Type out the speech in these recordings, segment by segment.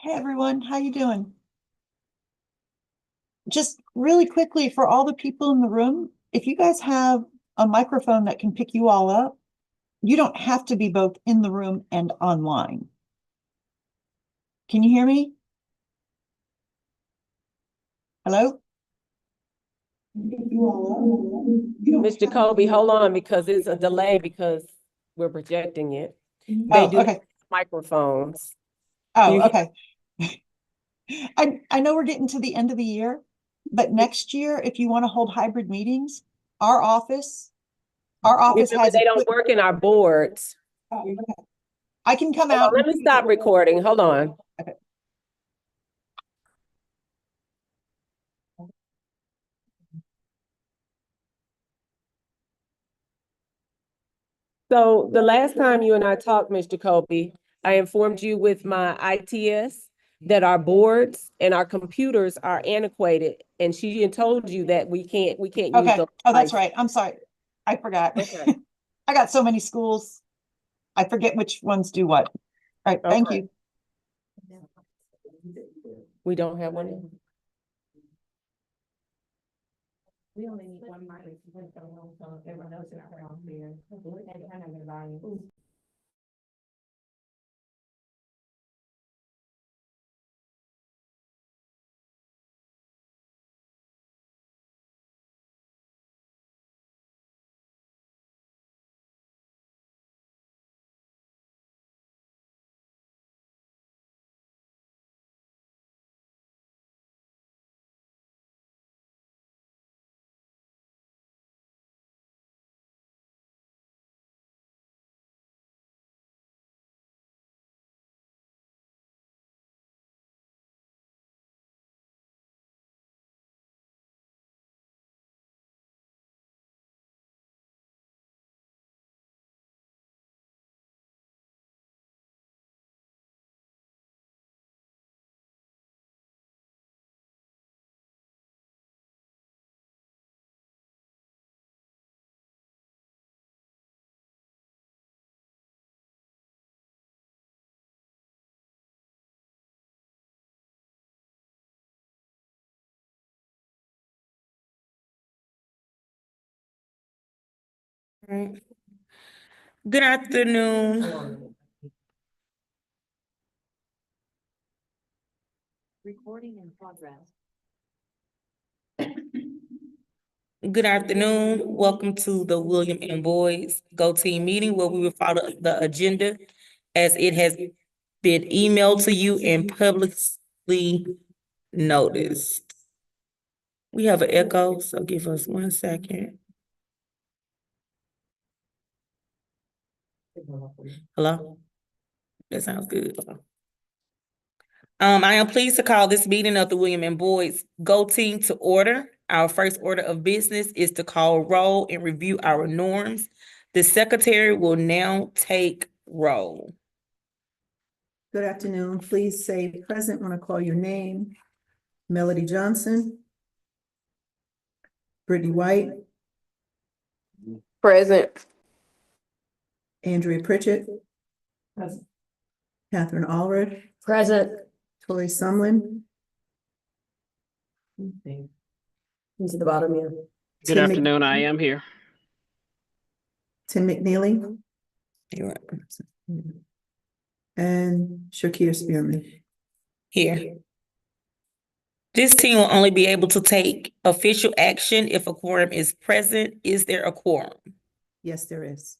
Hey everyone, how you doing? Just really quickly for all the people in the room, if you guys have a microphone that can pick you all up, you don't have to be both in the room and online. Can you hear me? Hello? Mr. Kobe, hold on because it's a delay because we're projecting it. They Oh, do okay. microphones. Oh, You- okay. I know we're getting to the end of the year, but next year, if you want to hold hybrid meetings, our office, Remember, has they don't equipment. work in our boards. Oh, okay. I can come Hold out on, let and me stop recording. Hold on. okay. So the last time you and I talked, Mr. Kobe, I informed you with my ITS that our boards and our computers are antiquated, and she had told you that we can't use Okay. those. Oh, that's devices. right. I'm sorry. I forgot. Okay. I got so many schools. I forget which ones do what. All right. Thank Okay. you. We don't have one. We only need one mic, so everyone else is around here. Right. Good afternoon. Recording in progress. Good afternoon. Welcome to the William and Boys Go Team meeting where we will follow the agenda as it has been emailed to you and publicly noticed. We have an echo, so give us 1 second. Hello? That sounds good. I am pleased to call this meeting of the William and Boys Go Team to order. Our first order of business is to call roll and review our norms. The secretary will now take roll. Good afternoon. Please say present when I call your name. Melody Johnson. Brittany White, Present. Andrea Pritchett, Present. Catherine Allred, Present. Tori Sumlin, He's at the bottom here. Good Tim afternoon, I am here. Tim McNeely, You're right. and Shakir Spearman. Here. This team will only be able to take official action if a quorum is present. Is there a quorum? Yes, there is.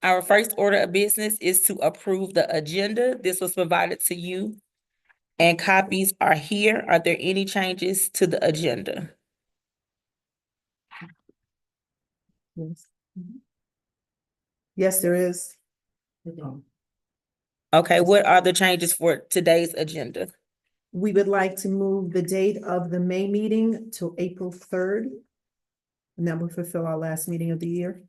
Our first order of business is to approve the agenda. This was provided to you and copies are here. Are there any changes to the agenda? Yes. Yes, there is. Okay, what are the changes for today's agenda? We would like to move the date of the May meeting to April 3rd. And that will fulfill our last meeting of the year.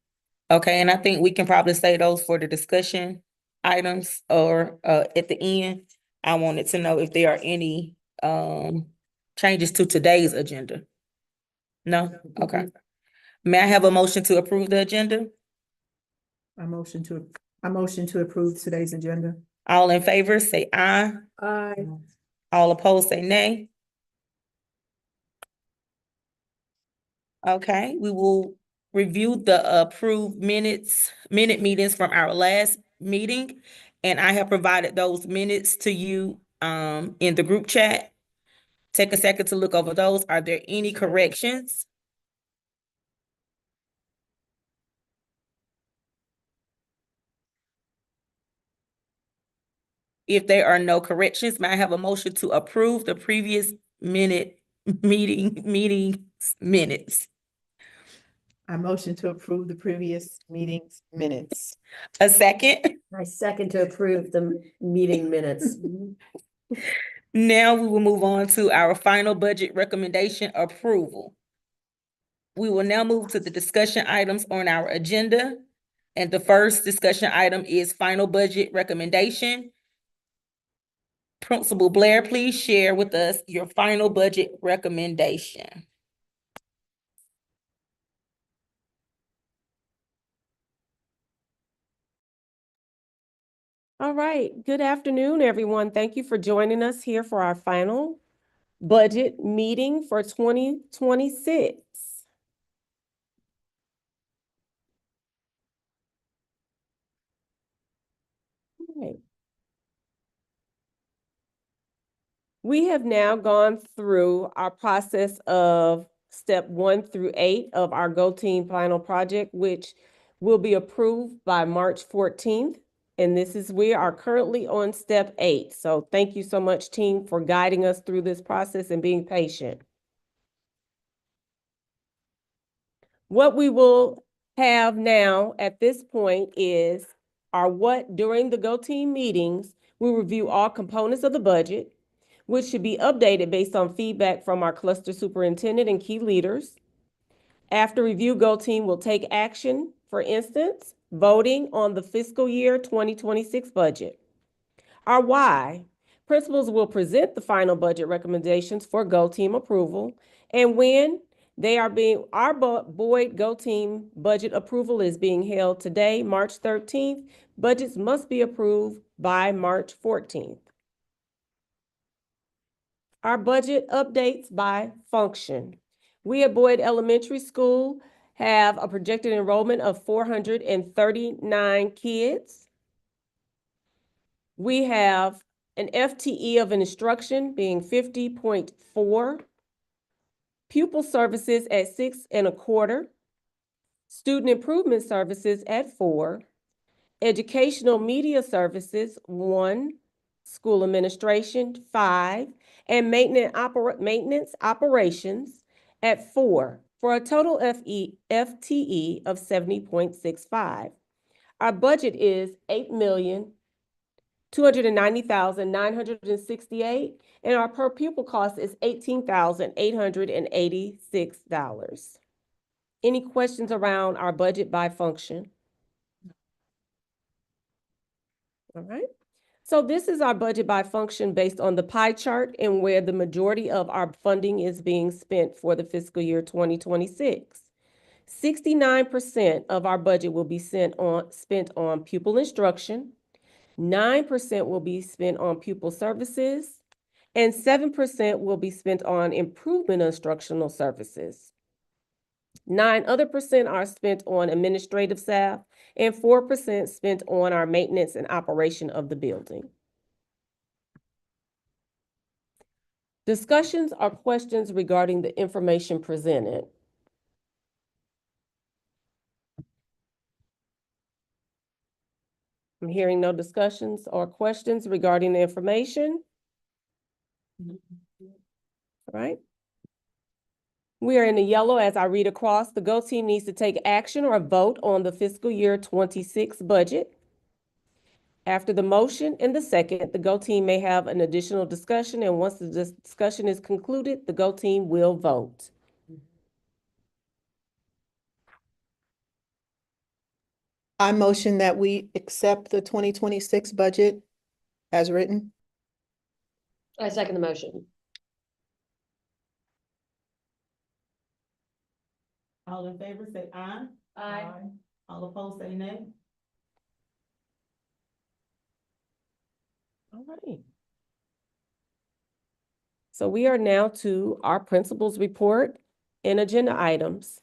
Okay, and I think we can probably say those for the discussion items or at the end. I wanted to know if there are any changes to today's agenda. No? Okay. May I have a motion to approve the agenda? I motion to I motion to approve today's agenda. All in favor, say aye. Aye. All opposed, say nay. Okay, we will review the approved minute meetings from our last meeting. And I have provided those minutes to you in the group chat. Take a second to look over those. Are there any corrections? If there are no corrections, may I have a motion to approve the previous meeting minutes? I motion to approve the previous meeting's minutes. A second? I second to approve the meeting minutes. Now we will move on to our final budget recommendation approval. We will now move to the discussion items on our agenda. And the first discussion item is final budget recommendation. Principal Blair, please share with us your final budget recommendation. All right, good afternoon, everyone. Thank you for joining us here for our final budget meeting for 2026. All right. We have now gone through our process of step 1 through 8 of our Go Team final project, which will be approved by March 14th. And we are currently on step 8. So thank you so much, team, for guiding us through this process and being patient. What we will have now at this point is during the Go Team meetings, we review all components of the budget, which should be updated based on feedback from our cluster superintendent and key leaders. After review, Go Team will take action, for instance, voting on the fiscal year 2026 budget. Our why: principals will present the final budget recommendations for Go Team approval, and when our Boyd Go Team budget approval is being held today, March 13th, budgets must be approved by March 14th. Our budget updates by function. We at Boyd Elementary School have a projected enrollment of 439 kids. We have an FTE of instruction being 50.4, pupil services at 6.25, student improvement services at 4, educational media services 1, school administration 5, and maintenance operations at 4, for a total FTE of 70.65. Our budget is $8,290,968, and our per pupil cost is $18,886. Any questions around our budget by function? All right. So this is our budget by function based on the pie chart and where the majority of our funding is being spent for the fiscal year 2026. 69% of our budget will be spent on pupil instruction, 9% will be spent on pupil services, and 7% will be spent on improvement instructional services. 9% are spent on administrative staff, and 4% spent on our maintenance and operation of the building. Discussions or questions regarding the information presented? I'm hearing no discussions or questions regarding the information. All right. We are in the yellow as I read across. The Go Team needs to take action or vote on the fiscal year 26 budget. After the motion and the second, the Go Team may have an additional discussion, and once the discussion is concluded, the Go Team will vote. I motion that we accept the 2026 budget as written. I second the motion. All in favor, say aye. Aye. All opposed, say nay. All right. So we are now to our principals report and agenda items.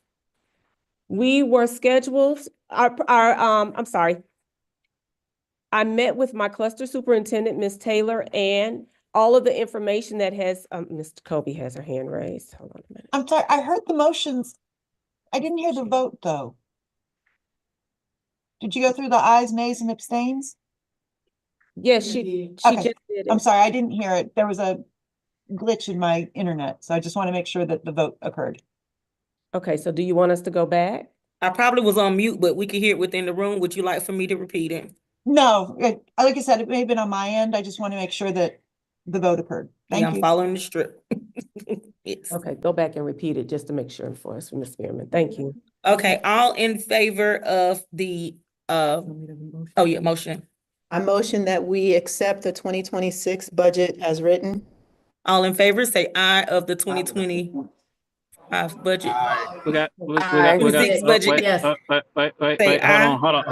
We were scheduled, I'm sorry. I met with my cluster superintendent, Ms. Taylor, and all of the information that has, Mr. Kobe has her hand raised. Hold on a minute. I'm sorry, I heard the motions. I didn't hear the vote, though. Did you go through the ayes, nays, and abstains? Yes, she Okay. just did I'm it. sorry, I didn't hear it. There was a glitch in my internet, so I just want to make sure that the vote occurred. Okay, so do you want us to go back? I probably was on mute, but we could hear it within the room. Would you like for me to repeat it? No, like I said, it may have been on my end. I just want to make sure that the vote occurred. Yeah, Thank I'm you. following the strip. Yes. Okay, go back and repeat it just to make sure for us, Ms. Spearman. Thank you. Okay, all in favor of the, oh yeah, motion. I motion that we accept the 2026 budget as written. All in favor, say aye of the 2025 budget. We got, Six oh, budget, wait, yes. wait, Say wait, aye. hold on,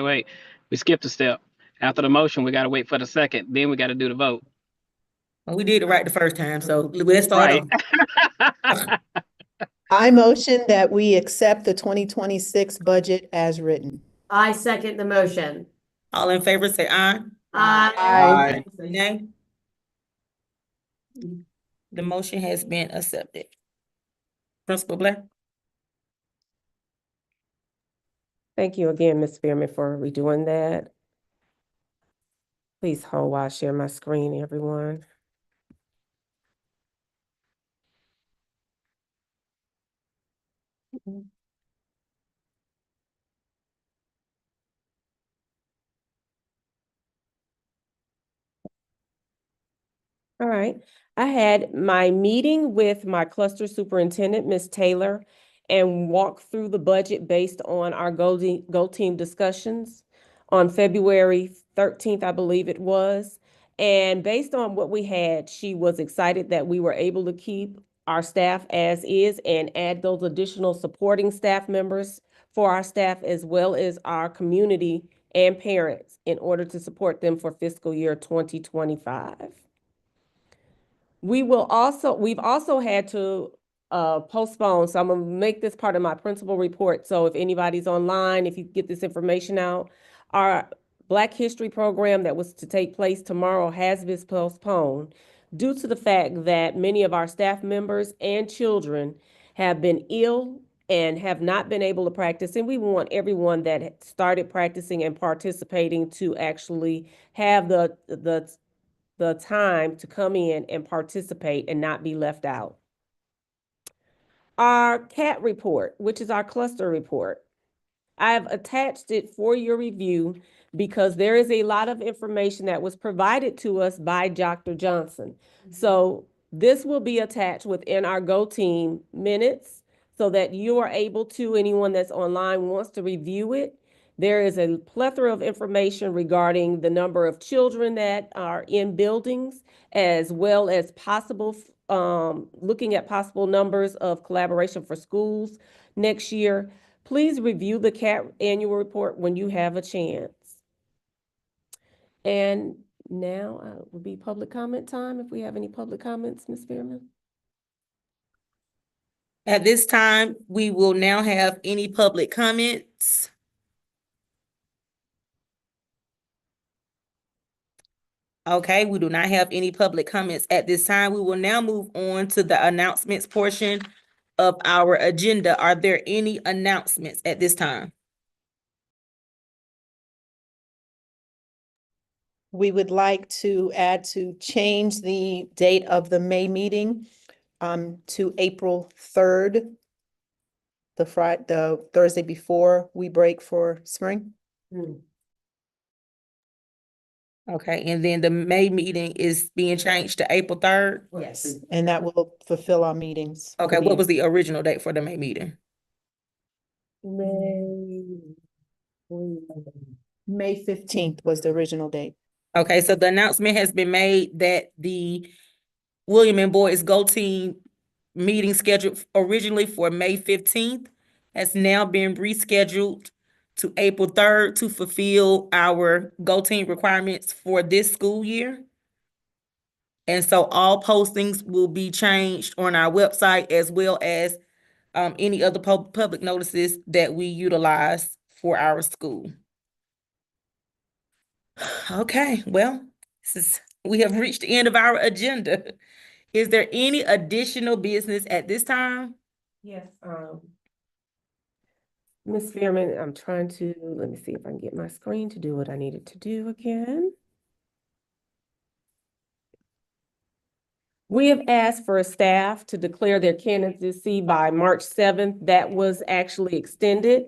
wait. We skipped a step. After the motion, we gotta wait for the second, then we gotta do the vote. Well, we did it right the first time, so let's start Right. over. I motion that we accept the 2026 budget as written. I second the motion. All in favor, say aye. Aye. Say nay. The motion has been accepted. Principal Black? Thank you again, Ms. Spearman, for redoing that. Please hold while I share my screen, everyone. All right, I had my meeting with my cluster superintendent, Ms. Taylor, and walked through the budget based on our Go Team discussions on February 13th, I believe it was. And based on what we had, she was excited that we were able to keep our staff as is and add those additional supporting staff members for our staff as well as our community and parents in order to support them for fiscal year 2025. We've also had to postpone, so I'm gonna make this part of my principal report. So if anybody's online, if you get this information out, our Black History program that was to take place tomorrow has been postponed due to the fact that many of our staff members and children have been ill and have not been able to practice. And we want everyone that had started practicing and participating to actually have the time to come in and participate and not be left out. Our CAT report, which is our cluster report. I've attached it for your review because there is a lot of information that was provided to us by Dr. Johnson. So this will be attached within our Go Team minutes so that you are able to, anyone that's online wants to review it. There is a plethora of information regarding the number of children that are in buildings, as well as looking at possible numbers of collaboration for schools next year. Please review the CAT annual report when you have a chance. And now will be public comment time. If we have any public comments, Ms. Spearman. At this time, we will now have any public comments. Okay, we do not have any public comments at this time. We will now move on to the announcements portion of our agenda. Are there any announcements at this time? We would like to change the date of the May meeting to April 3rd, the Thursday before we break for spring. Okay, and then the May meeting is being changed to April 3rd? Yes. And that will fulfill our meetings. Okay, what was the original date for the May meeting? May 15th was the original date. Okay, so the announcement has been made that the William and Boys Go Team meeting scheduled originally for May 15th has now been rescheduled to April 3rd to fulfill our Go Team requirements for this school year. And so all postings will be changed on our website as well as any other public notices that we utilize for our school. Okay, well, we have reached the end of our agenda. Is there any additional business at this time? Yes, Ms. Spearman, I'm trying to, let me see if I can get my screen to do what I needed to do again. We have asked for staff to declare their candidacy by March 7th. That was actually extended.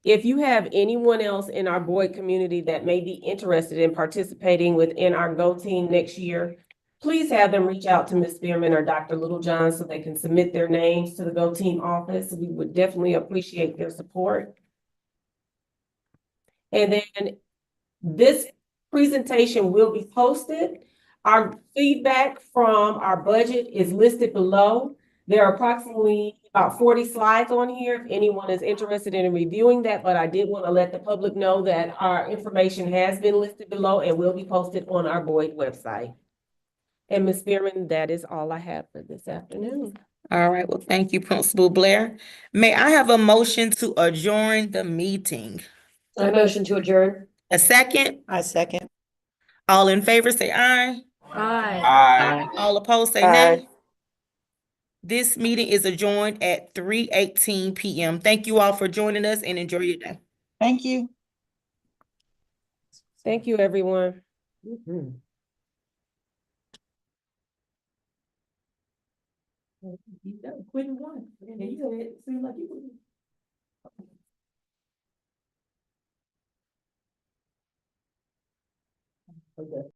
If you have anyone else in our Boyd community that may be interested in participating within our Go Team next year, please have them reach out to Ms. Spearman or Dr. Littlejohn so they can submit their names to the Go Team office. We would definitely appreciate their support. And then this presentation will be posted. Our feedback from our budget is listed below. There are approximately about 40 slides on here if anyone is interested in reviewing that, but I did want to let the public know that our information has been listed below and will be posted on our Boyd website. And Ms. Spearman, that is all I have for this afternoon. All right, well, thank you, Principal Blair. May I have a motion to adjourn the meeting? I motion to adjourn. A second? I second. All in favor, say aye. Aye. All opposed, say nay. This meeting is adjourned at 3:18 p.m. Thank you all for joining us and enjoy your day. Thank you. Thank you, everyone. You got quit and one. And you said it seemed like you. Okay.